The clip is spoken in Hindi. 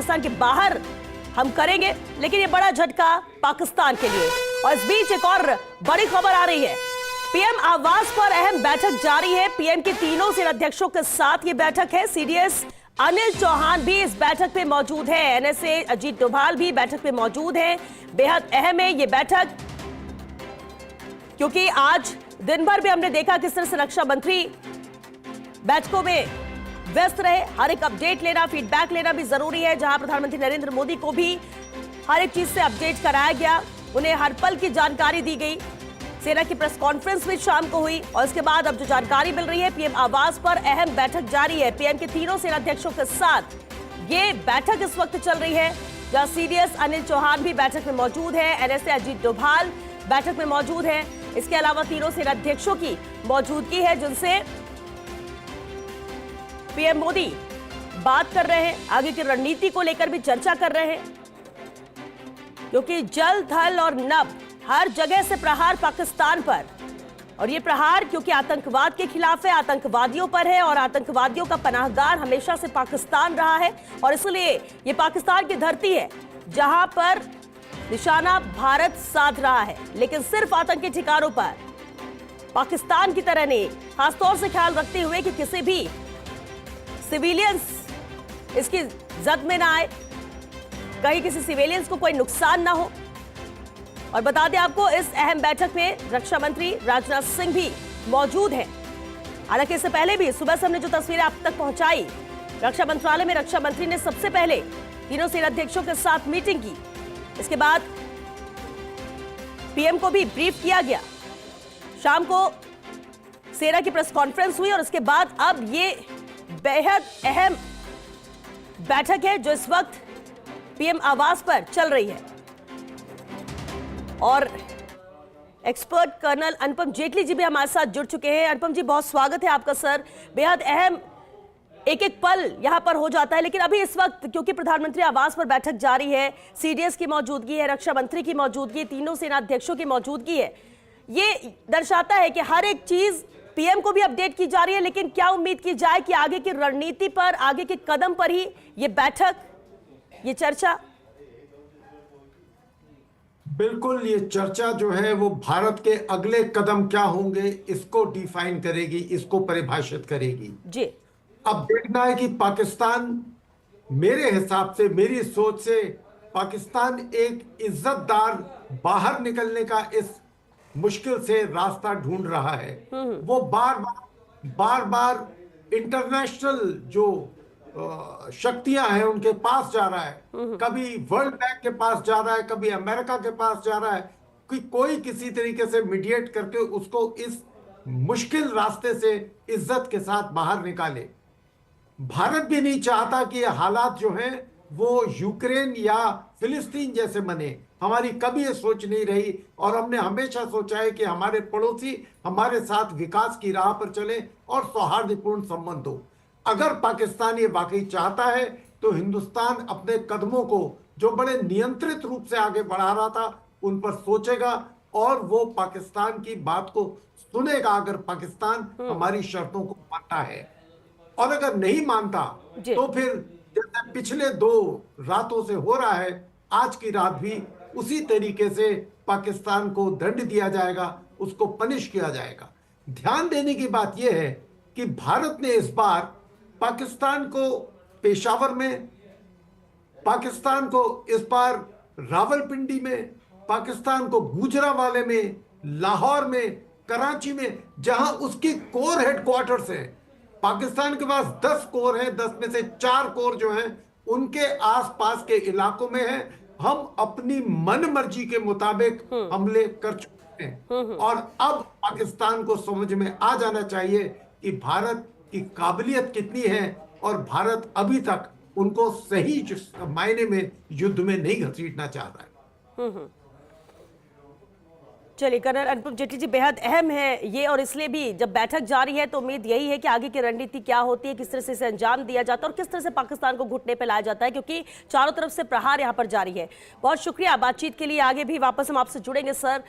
पाकिस्तान के बाहर हम करेंगे, लेकिन ये बड़ा झटका पाकिस्तान के लिए। और इस बीच एक और बड़ी खबर आ रही है। पीएम आवास पर अहम बैठक जारी है। पीएम के तीनों सेनाध्यक्षों के साथ ये बैठक है। सीडीएस अनिल चौहान भी इस बैठक पे मौजूद है। एनएसए अजीत डोभाल भी बैठक पे मौजूद है। बेहद अहम है ये बैठक, क्योंकि आज दिन भर भी हमने देखा किस तरह से रक्षा मंत्री बैठकों में व्यस्त रहे। हर एक अपडेट लेना, फीडबैक लेना भी जरूरी है। जहां प्रधानमंत्री नरेंद्र मोदी को भी हर एक चीज से अपडेट कराया गया, उन्हें हर पल की जानकारी दी गई। सेना की प्रेस कॉन्फ्रेंस भी शाम को हुई और इसके बाद अब जो जानकारी मिल रही है, पीएम आवास पर अहम बैठक जारी है। पीएम के तीनों सेनाध्यक्षों के साथ ये बैठक इस वक्त चल रही है, जहां सीडीएस अनिल चौहान भी बैठक में मौजूद है। एनएसए अजीत डोभाल बैठक में मौजूद है। इसके अलावा तीनों सेनाध्यक्षों की मौजूदगी है, जिनसे पीएम मोदी बात कर रहे हैं, आगे की रणनीति को लेकर भी चर्चा कर रहे हैं, क्योंकि जल, थल और नभ हर जगह से प्रहार पाकिस्तान पर। और ये प्रहार क्योंकि आतंकवाद के खिलाफ है, आतंकवादियों पर है, और आतंकवादियों का पनाहगार हमेशा से पाकिस्तान रहा है। और इसलिए ये पाकिस्तान की धरती है जहां पर निशाना भारत साध रहा है, लेकिन सिर्फ आतंकी ठिकानों पर, पाकिस्तान की तरह नहीं। खासतौर से ख्याल रखते हुए कि किसी भी सिविलियंस इसकी जद में ना आए, कहीं किसी सिविलियंस को कोई नुकसान ना हो। और बता दें आपको, इस अहम बैठक में रक्षा मंत्री राजनाथ सिंह भी मौजूद हैं। हालांकि इससे पहले भी सुबह से हमने जो तस्वीरें आप तक पहुंचाई, रक्षा मंत्रालय में रक्षा मंत्री ने सबसे पहले तीनों सेनाध्यक्षों के साथ मीटिंग की। इसके बाद पीएम को भी ब्रीफ किया गया। शाम को सेना की प्रेस कॉन्फ्रेंस हुई और उसके बाद अब ये बेहद अहम बैठक है जो इस वक्त पीएम आवास पर चल रही है। और एक्सपर्ट कर्नल अनुपम जेटली जी भी हमारे साथ जुड़ चुके हैं। अनुपम जी, बहुत स्वागत है आपका सर। बेहद अहम एक एक पल यहां पर हो जाता है, लेकिन अभी इस वक्त क्योंकि प्रधानमंत्री आवास पर बैठक जारी है, सीडीएस की मौजूदगी है, रक्षा मंत्री की मौजूदगी, तीनों सेनाध्यक्षों की मौजूदगी है, ये दर्शाता है कि हर एक चीज पीएम को भी अपडेट की जा रही है। लेकिन क्या उम्मीद की जाए कि आगे की रणनीति पर, आगे के कदम पर ही ये बैठक, ये चर्चा? बिल्कुल, ये चर्चा जो है वो भारत के अगले कदम क्या होंगे इसको डिफाइन करेगी, इसको परिभाषित करेगी जी। अब देखना है कि पाकिस्तान, मेरे हिसाब से, मेरी सोच से, पाकिस्तान एक इज्जतदार बाहर निकलने का इस मुश्किल से रास्ता ढूंढ रहा है। वो बार बार इंटरनेशनल जो शक्तियां हैं उनके पास जा रहा है। कभी वर्ल्ड बैंक के पास जा रहा है, कभी अमेरिका के पास जा रहा है कि कोई किसी तरीके से मीडिएट करके उसको इस मुश्किल रास्ते से इज्जत के साथ बाहर निकाले। भारत भी नहीं चाहता कि ये हालात जो हैं वो यूक्रेन या फिलिस्तीन जैसे बने। हमारी कभी ये सोच नहीं रही और हमने हमेशा सोचा है कि हमारे पड़ोसी हमारे साथ विकास की राह पर चले और सौहार्दपूर्ण संबंध हो। अगर पाकिस्तान ये वाकई चाहता है तो हिंदुस्तान अपने कदमों को जो बड़े नियंत्रित रूप से आगे बढ़ा रहा था उन पर सोचेगा और वो पाकिस्तान की बात को सुनेगा, अगर पाकिस्तान हमारी शर्तों को मानता है। और अगर नहीं मानता तो फिर जैसे पिछले 2 रातों से हो रहा है, आज की रात भी उसी तरीके से पाकिस्तान को दंड दिया जाएगा, उसको पनिश किया जाएगा। ध्यान देने की बात यह है कि भारत ने इस बार पाकिस्तान को पेशावर में, पाकिस्तान को इस बार रावलपिंडी में, पाकिस्तान को गुजरांवाले में, लाहौर में, कराची में, जहां उसकी कोर हेडक्वार्टर्स है। पाकिस्तान के पास 10 कोर हैं, 10 में से 4 कोर जो हैं उनके आसपास के इलाकों में है। हम अपनी मन मर्जी के मुताबिक हमले कर चुके हैं और अब पाकिस्तान को समझ में आ जाना चाहिए कि भारत की काबिलियत कितनी है और भारत अभी तक उनको सही मायने में युद्ध में नहीं घसीटना चाह रहा है। चलिए, कर्नल अनुपम जेटली जी, बेहद अहम है ये, और इसलिए भी जब बैठक जारी है तो उम्मीद यही है कि आगे की रणनीति क्या होती है, किस तरह से इसे अंजाम दिया जाता है और किस तरह से पाकिस्तान को घुटने पे लाया जाता है, क्योंकि चारों तरफ से प्रहार यहाँ पर जारी है। बहुत शुक्रिया बातचीत के लिए। आगे भी वापस हम आपसे जुड़ेंगे सर।